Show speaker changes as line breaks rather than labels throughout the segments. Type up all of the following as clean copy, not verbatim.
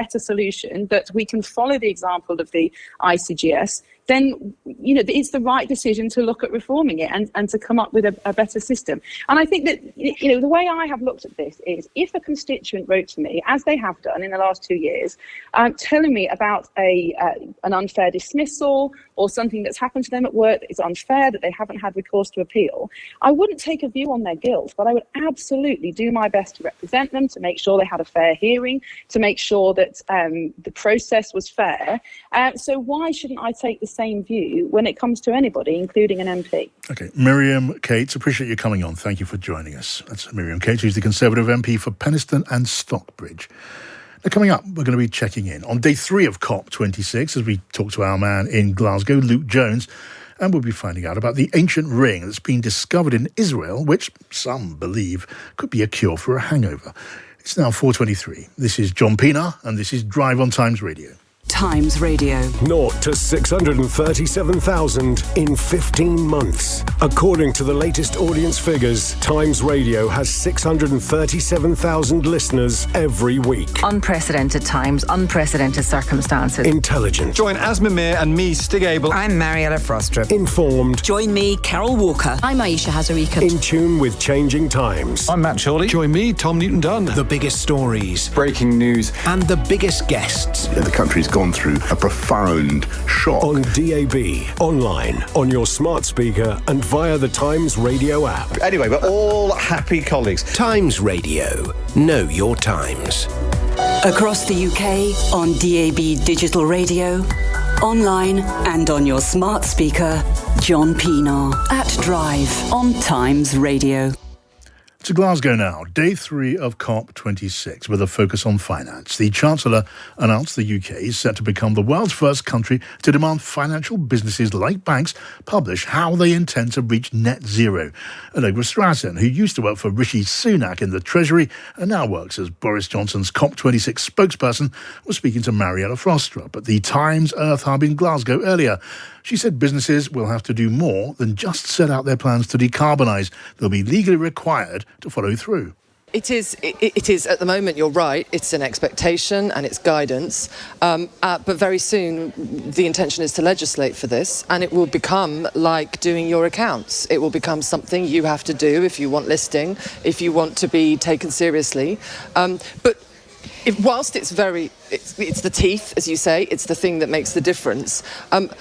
better solution, that we can follow the example of the ICGS, then, it's the right decision to look at reforming it and to come up with a better system. And I think that, the way I have looked at this is, if a constituent wrote to me, as they have done in the last 2 years, telling me about an unfair dismissal or something that's happened to them at work that is unfair, that they haven't had recourse to appeal, I wouldn't take a view on their guilt, but I would absolutely do my best to represent them, to make sure they had a fair hearing, to make sure that the process was fair. So why shouldn't I take the same view when it comes to anybody, including an MP?
OK, Miriam Cates, appreciate you coming on. Thank you for joining us. That's Miriam Cates, who's the Conservative MP for Penistone and Stockbridge. Now, coming up, we're going to be checking in on day 3 of COP26 as we talk to our man in Glasgow, Luke Jones, and we'll be finding out about the ancient ring that's been discovered in Israel, which some believe could be a cure for a hangover. It's now 4:23. This is John Pienaar, and this is Drive on Times Radio.
Times Radio.
0 to 637,000 in 15 months. According to the latest audience figures, Times Radio has 637,000 listeners every week.
Unprecedented times, unprecedented circumstances.
Intelligent.
Join Asma Mir and me, Stig Abel.
I'm Mariella Frostrup.
Informed.
Join me, Carol Walker.
I'm Aisha Hazarika.
In tune with changing times.
I'm Matt Chorley. Join me, Tom Newton-Dunn.
The biggest stories.
Breaking news.
And the biggest guests.
The country's gone through a profound shock.
On DAB, online, on your smart speaker and via the Times Radio app.
Anyway, we're all happy colleagues.
Times Radio. Know your times.
Across the UK, on DAB digital radio, online and on your smart speaker, John Pienaar at Drive on Times Radio.
To Glasgow now, day 3 of COP26 with a focus on finance. The Chancellor announced the UK is set to become the world's first country to demand financial businesses like banks publish how they intend to reach net zero. Allegra Stratton, who used to work for Rishi Sunak in the Treasury and now works as Boris Johnson's COP26 spokesperson, was speaking to Mariella Frostrup at the Times Earth Hub in Glasgow earlier. She said businesses will have to do more than just set out their plans to decarbonise. They'll be legally required to follow through.
It is at the moment, you're right, it's an expectation and it's guidance, but very soon the intention is to legislate for this, and it will become like doing your accounts. It will become something you have to do if you want listing, if you want to be taken seriously. Whilst it's the teeth, as you say, it's the thing that makes the difference.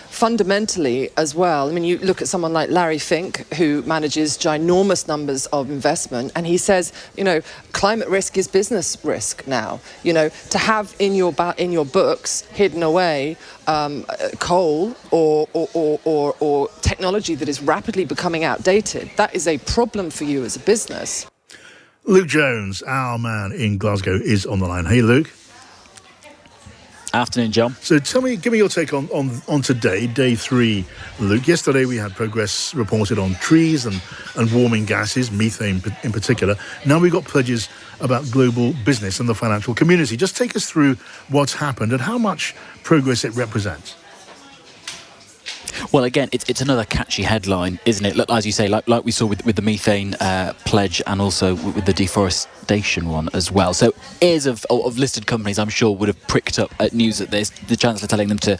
Fundamentally as well, I mean, you look at someone like Larry Fink, who manages ginormous numbers of investment, and he says, climate risk is business risk now. To have in your books hidden away coal or technology that is rapidly becoming outdated, that is a problem for you as a business.
Luke Jones, our man in Glasgow, is on the line. Hey, Luke.
Afternoon, John.
So give me your take on today, day 3, Luke. Yesterday we had progress reported on trees and warming gases, methane in particular. Now we've got pledges about global business and the financial community. Just take us through what's happened and how much progress it represents.
Well, again, it's another catchy headline, isn't it? As you say, like we saw with the methane pledge and also with the deforestation one as well. So ears of listed companies, I'm sure, would have pricked up at news at this. The Chancellor telling them to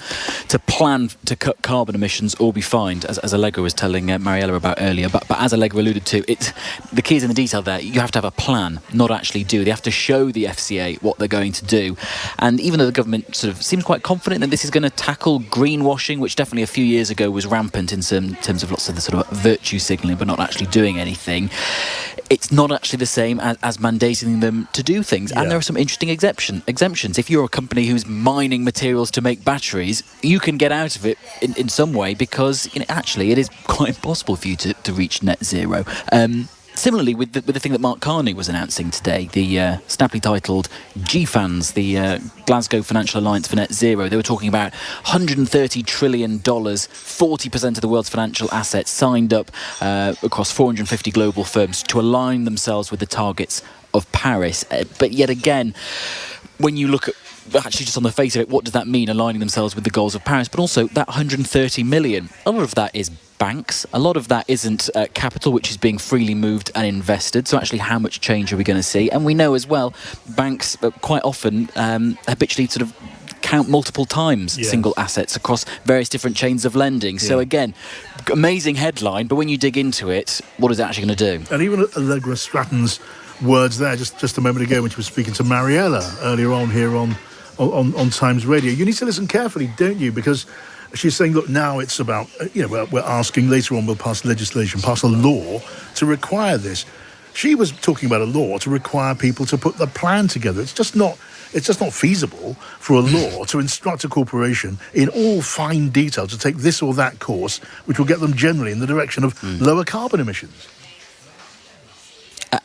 plan to cut carbon emissions or be fined, as Allegra was telling Mariella about earlier. But as Allegra alluded to, the key is in the detail there. You have to have a plan, not actually do. They have to show the FCA what they're going to do. And even though the government sort of seems quite confident that this is going to tackle greenwashing, which definitely a few years ago was rampant in terms of lots of the sort of virtue signalling but not actually doing anything, it's not actually the same as mandating them to do things. Yeah. And there are some interesting exemptions. If you're a company who's mining materials to make batteries, you can get out of it in some way because actually it is quite impossible for you to reach net zero. Similarly, with the thing that Mark Carney was announcing today, the snappily titled GFANZ, the Glasgow Financial Alliance for Net Zero, they were talking about $130 trillion, 40% of the world's financial assets signed up across 450 global firms to align themselves with the targets of Paris. But yet again, when you look at actually just on the face of it, what does that mean, aligning themselves with the goals of Paris? But also that 130 million, a lot of that is banks. A lot of that isn't capital, which is being freely moved and invested. So actually, how much change are we going to see? And we know as well, banks quite often habitually sort of count multiple times single assets across various different chains of lending. So again, amazing headline, but when you dig into it, what is it actually going to do?
And even Allegra Stratton's words there just a moment ago when she was speaking to Mariella earlier on here on Times Radio. You need to listen carefully, don't you? Because she's saying, look, now it's about, we're asking later on we'll pass legislation, pass a law to require this. She was talking about a law to require people to put the plan together. It's just not feasible for a law to instruct a corporation in all fine detail to take this or that course, which will get them generally in the direction of lower carbon emissions.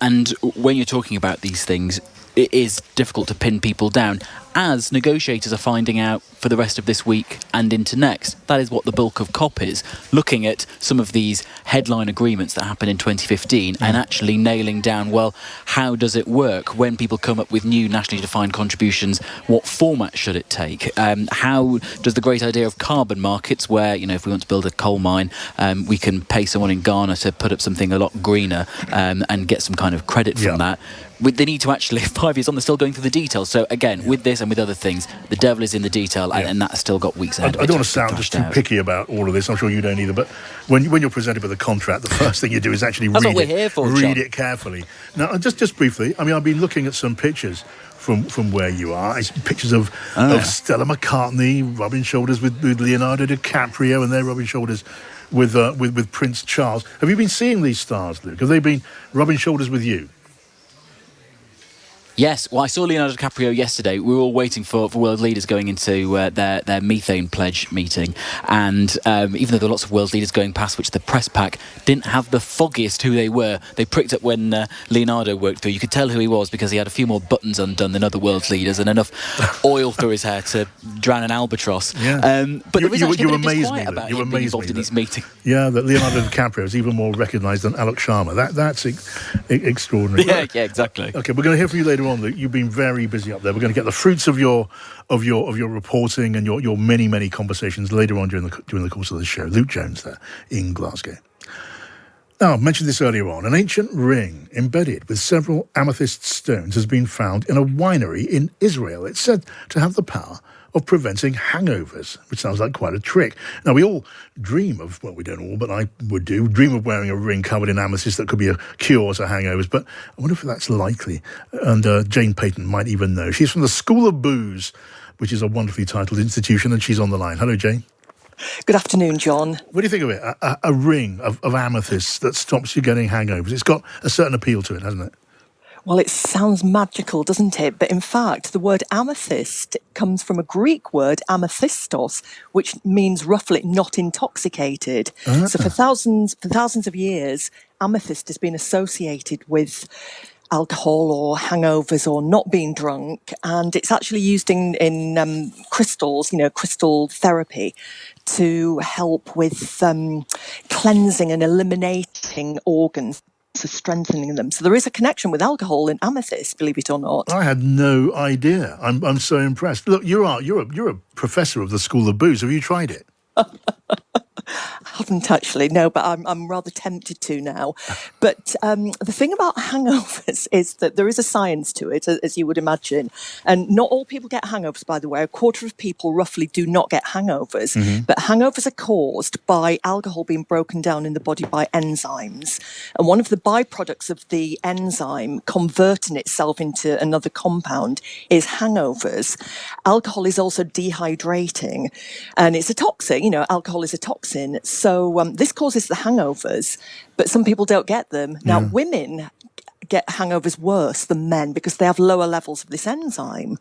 And when you're talking about these things, it is difficult to pin people down, as negotiators are finding out for the rest of this week and into next. That is what the bulk of COP is, looking at some of these headline agreements that happened in 2015 and actually nailing down, well, how does it work when people come up with new nationally defined contributions? What format should it take? How does the great idea of carbon markets, where, if we want to build a coal mine, we can pay someone in Ghana to put up something a lot greener and get some kind of credit from that. They need to actually, 5 years on, they're still going through the details. So again, with this and with other things, the devil is in the detail, and that's still got weeks ahead.
I don't want to sound just too picky about all of this. I'm sure you don't either. But when you're presented with a contract, the first thing you do is actually read it carefully. Now, just briefly, I've been looking at some pictures from where you are. It's pictures of Stella McCartney rubbing shoulders with Leonardo DiCaprio, and they're rubbing shoulders with Prince Charles. Have you been seeing these stars, Luke? Have they been rubbing shoulders with you?
Yes, well, I saw Leonardo DiCaprio yesterday. We were all waiting for world leaders going into their methane pledge meeting. And even though there were lots of world leaders going past, which the press pack didn't have the foggiest who they were, they pricked up when Leonardo worked through. You could tell who he was because he had a few more buttons undone than other world leaders and enough oil through his hair to drown an albatrox.
Yeah.
But there is actually a bit of disquiet about him being involved in these meetings.
Yeah, that Leonardo DiCaprio is even more recognised than Alok Sharma. That's extraordinary.
Yeah, exactly.
Okay, we're going to hear from you later on, Luke. You've been very busy up there. We're going to get the fruits of your reporting and your many conversations later on during the course of the show. Luke Jones there in Glasgow. Now, I mentioned this earlier on. An ancient ring embedded with several amethyst stones has been found in a winery in Israel. It's said to have the power of preventing hangovers, which sounds like quite a trick. Now, we all dream of, well, we don't all, but I would dream of wearing a ring covered in amethyst that could be a cure to hangovers, but I wonder if that's likely. And Jane Payton might even know. She's from the School of Booze, which is a wonderfully titled institution, and she's on the line. Hello, Jane.
Good afternoon, John.
What do you think of it? A ring of amethyst that stops you getting hangovers. It's got a certain appeal to it, hasn't it?
Well, it sounds magical, doesn't it? But in fact, the word amethyst comes from a Greek word, amethystos, which means roughly not intoxicated. So for thousands of years, amethyst has been associated with alcohol or hangovers or not being drunk. And it's actually used in crystals, crystal therapy, to help with cleansing and eliminating organs. To strengthening them. So there is a connection with alcohol and amethyst, believe it or not.
I had no idea. I'm so impressed. Look, you're a professor of the School of Booze. Have you tried it?
Haven't actually, no, but I'm rather tempted to now. But the thing about hangovers is that there is a science to it, as you would imagine. And not all people get hangovers, by the way. A quarter of people roughly do not get hangovers. Mm-hmm. But hangovers are caused by alcohol being broken down in the body by enzymes. And one of the byproducts of the enzyme converting itself into another compound is hangovers. Alcohol is also dehydrating, and it's a toxin. Alcohol is a toxin. So this causes the hangovers, but some people don't get them. Now, women get hangovers worse than men because they have lower levels of this enzyme.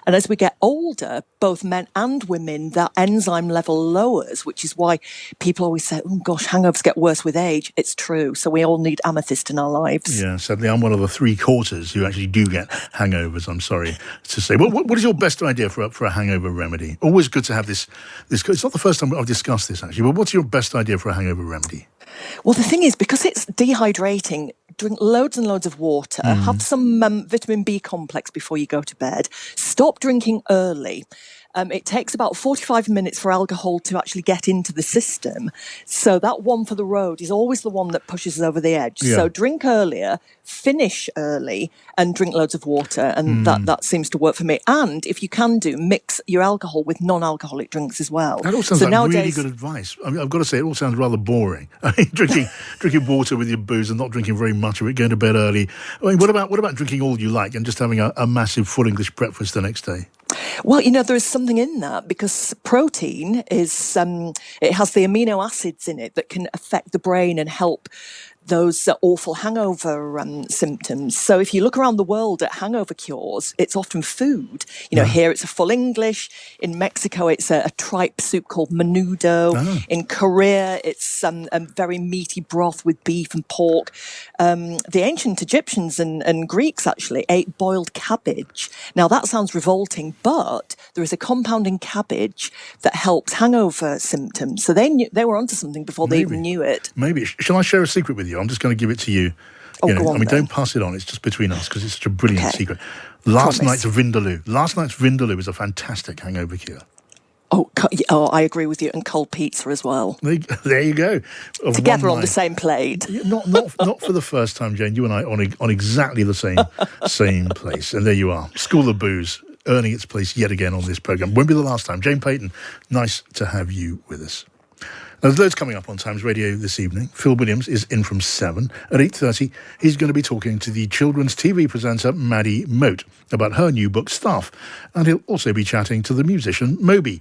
And as we get older, both men and women, that enzyme level lowers, which is why people always say, oh gosh, hangovers get worse with age. It's true. So we all need amethyst in our lives.
Yeah, sadly, I'm one of the 3/4 who actually do get hangovers, I'm sorry to say. What is your best idea for a hangover remedy? Always good to have this. It's not the first time I've discussed this, actually, but what's your best idea for a hangover remedy?
Well, the thing is, because it's dehydrating, drink loads and loads of water, have some vitamin B complex before you go to bed, stop drinking early. It takes about 45 minutes for alcohol to actually get into the system. So that one for the road is always the one that pushes us over the edge.
Yeah.
So drink earlier, finish early, and drink loads of water. And that seems to work for me. And if you can mix your alcohol with non-alcoholic drinks as well.
That all sounds like really good advice. I mean, I've got to say, it all sounds rather boring. I mean, drinking water with your booze and not drinking very much of it, going to bed early. I mean, what about drinking all you like and just having a massive full English breakfast the next day?
Well, there is something in that because protein is, it has the amino acids in it that can affect the brain and help those awful hangover symptoms. So if you look around the world at hangover cures, it's often food. Here it's a full English. In Mexico, it's a tripe soup called menudo. Oh. In Korea, it's a very meaty broth with beef and pork. The ancient Egyptians and Greeks actually ate boiled cabbage. Now, that sounds revolting, but there is a compound in cabbage that helps hangover symptoms. So they were onto something before they even knew it.
Maybe. Shall I share a secret with you? I'm just going to give it to you.
Go on, then.
Don't pass it on. It's just between us because it's such a brilliant secret. Last night's Vindaloo is a fantastic hangover cure.
Oh, I agree with you. And cold pizza as well.
There you go.
Together on the same plate.
Not for the first time, Jane. You and I on exactly the same place. And there you are. School of Booze earning its place yet again on this programme. Won't be the last time. Jane Payton, nice to have you with us. Now, there's loads coming up on Times Radio this evening. Phil Williams is in from 7. At 8:30, he's going to be talking to the children's TV presenter Maddie Moat about her new book, Stuff. And he'll also be chatting to the musician Moby.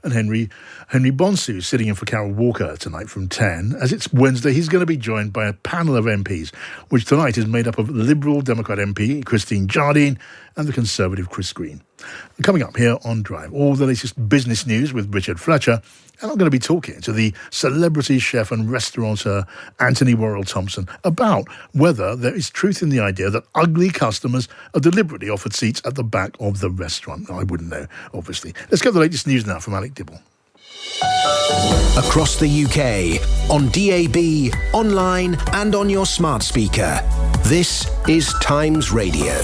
And Henry Bonsu sitting in for Carol Walker tonight from 10. As it's Wednesday, he's going to be joined by a panel of MPs, which tonight is made up of Liberal Democrat MP Christine Jardine and the Conservative Chris Green. And coming up here on Drive, all the latest business news with Richard Fletcher. And I'm going to be talking to the celebrity chef and restaurateur Anthony Worrell Thompson about whether there is truth in the idea that ugly customers are deliberately offered seats at the back of the restaurant. I wouldn't know, obviously. Let's get the latest news now from Alec Dibble.
Across the UK, on DAB, online and on your smart speaker. This is Times Radio.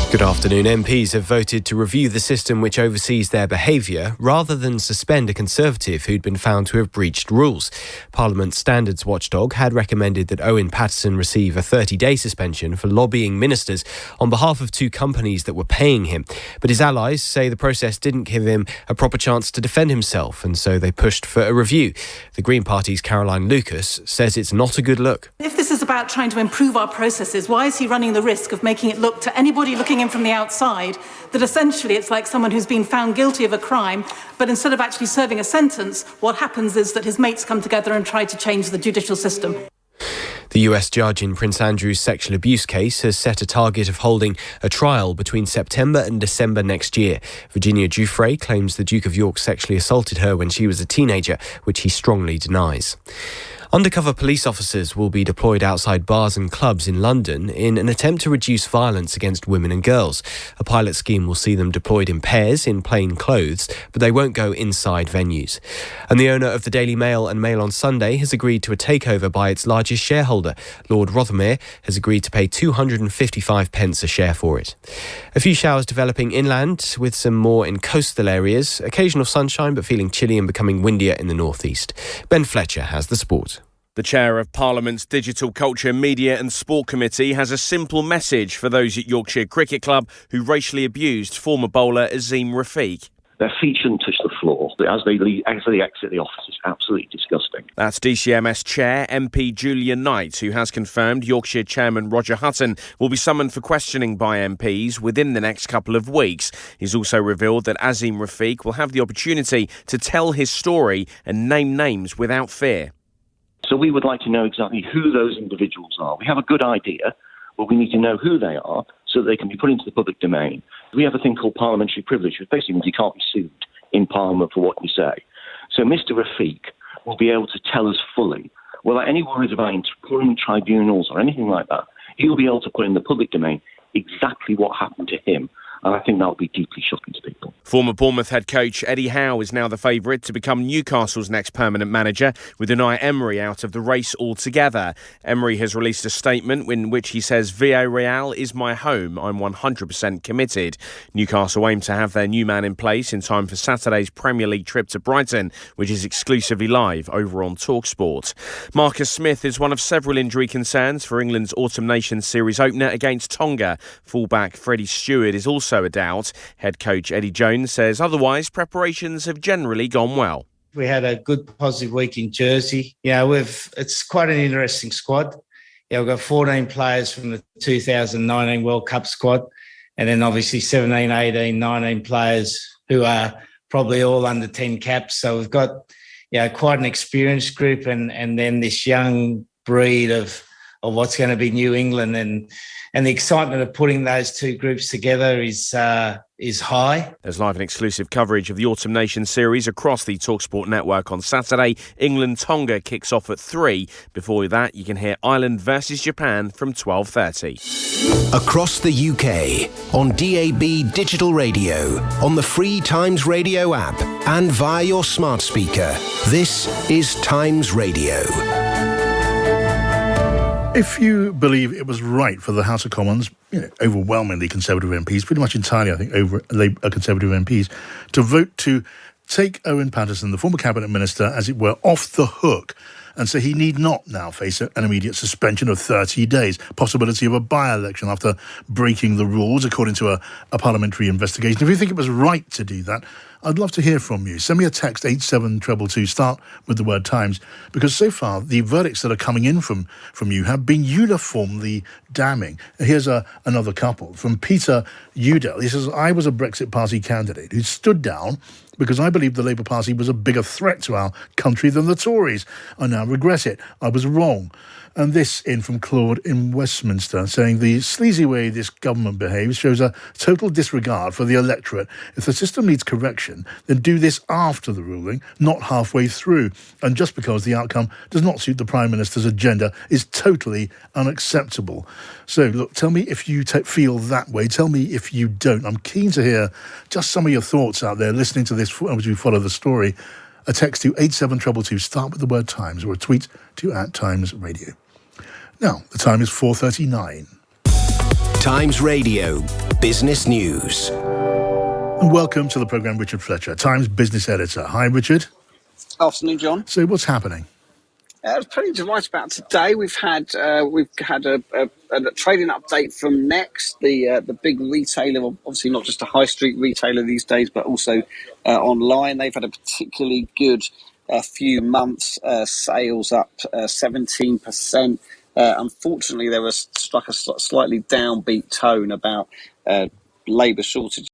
Good afternoon. MPs have voted to review the system which oversees their behaviour rather than suspend a Conservative who'd been found to have breached rules. Parliament's standards watchdog had recommended that Owen Paterson receive a 30-day suspension for lobbying ministers on behalf of 2 companies that were paying him. But his allies say the process didn't give him a proper chance to defend himself, and so they pushed for a review. The Green Party's Caroline Lucas says it's not a good look.
If this is about trying to improve our processes, why is he running the risk of making it look to anybody looking in from the outside that essentially it's like someone who's been found guilty of a crime, but instead of actually serving a sentence, what happens is that his mates come together and try to change the judicial system.
The US judge in Prince Andrew's sexual abuse case has set a target of holding a trial between September and December next year. Virginia Giuffre claims the Duke of York sexually assaulted her when she was a teenager, which he strongly denies. Undercover police officers will be deployed outside bars and clubs in London in an attempt to reduce violence against women and girls. A pilot scheme will see them deployed in pairs in plain clothes, but they won't go inside venues. And the owner of the Daily Mail and Mail on Sunday has agreed to a takeover by its largest shareholder. Lord Rothermere has agreed to pay 255 pence a share for it. A few showers developing inland with some more in coastal areas. Occasional sunshine but feeling chilly and becoming windier in the northeast. Ben Fletcher has the sport.
The chair of Parliament's Digital Culture, Media and Sport Committee has a simple message for those at Yorkshire Cricket Club who racially abused former bowler Azim Rafiq.
Their feet shouldn't touch the floor as they exit the office. It's absolutely disgusting.
That's DCMS Chair MP Julia Knight, who has confirmed Yorkshire Chairman Roger Hutton will be summoned for questioning by MPs within the next couple of weeks. He's also revealed that Azim Rafiq will have the opportunity to tell his story and name names without fear.
So we would like to know exactly who those individuals are. We have a good idea, but we need to know who they are so that they can be put into the public domain. We have a thing called parliamentary privilege, which basically means you can't be sued in Parliament for what you say. So Mr. Rafiq will be able to tell us fully, without any worries about employment tribunals or anything like that, he'll be able to put in the public domain exactly what happened to him. And I think that would be deeply shocking to people.
Former Bournemouth head coach Eddie Howe is now the favourite to become Newcastle's next permanent manager, with Unai Emery out of the race altogether. Emery has released a statement in which he says, "Villarreal is my home. I'm 100% committed." Newcastle aim to have their new man in place in time for Saturday's Premier League trip to Brighton, which is exclusively live over on TalkSport. Marcus Smith is one of several injury concerns for England's Autumn Nations Series opener against Tonga. Fullback Freddie Stewart is also a doubt. Head coach Eddie Jones says otherwise preparations have generally gone well.
We had a good positive week in Jersey. It's quite an interesting squad. We've got 14 players from the 2019 World Cup squad, and then obviously 17, 18, 19 players who are probably all under 10 caps. So we've got quite an experienced group, and then this young breed of what's going to be New England, and the excitement of putting those two groups together is high.
There's live and exclusive coverage of the Autumn Nations Series across the TalkSport network on Saturday. England-Tonga kicks off at 3. Before that, you can hear Ireland versus Japan from 12:30.
Across the UK, on DAB digital radio, on the free Times Radio app, and via your smart speaker. This is Times Radio.
If you believe it was right for the House of Commons, overwhelmingly Conservative MPs, pretty much entirely, I think, Conservative MPs, to vote to take Owen Paterson, the former Cabinet Minister, as it were, off the hook, and so he need not now face an immediate suspension of 30 days, possibility of a by-election after breaking the rules, according to a parliamentary investigation. If you think it was right to do that, I'd love to hear from you. Send me a text, 87222, start with the word Times, because so far the verdicts that are coming in from you have been uniformly damning. Here's another couple. From Peter Udell. He says, "I was a Brexit Party candidate who stood down because I believed the Labour Party was a bigger threat to our country than the Tories. I now regret it. I was wrong." And this in from Claude in Westminster, saying the sleazy way this government behaves shows a total disregard for the electorate. If the system needs correction, then do this after the ruling, not halfway through. And just because the outcome does not suit the Prime Minister's agenda is totally unacceptable. So, look, tell me if you feel that way. Tell me if you don't. I'm keen to hear just some of your thoughts out there listening to this as we follow the story. A text to 87222, start with the word Times, or a tweet to @Times Radio. Now, the time is 4:39.
Times Radio, Business News.
And welcome to the programme, Richard Fletcher, Times business editor. Hi, Richard.
Afternoon, John.
So what's happening?
I was plenty to write about today. We've had a trading update from Next, the big retailer, obviously not just a high street retailer these days, but also online. They've had a particularly good few months, sales up 17%. Unfortunately, there was struck a slightly downbeat tone about labour shortage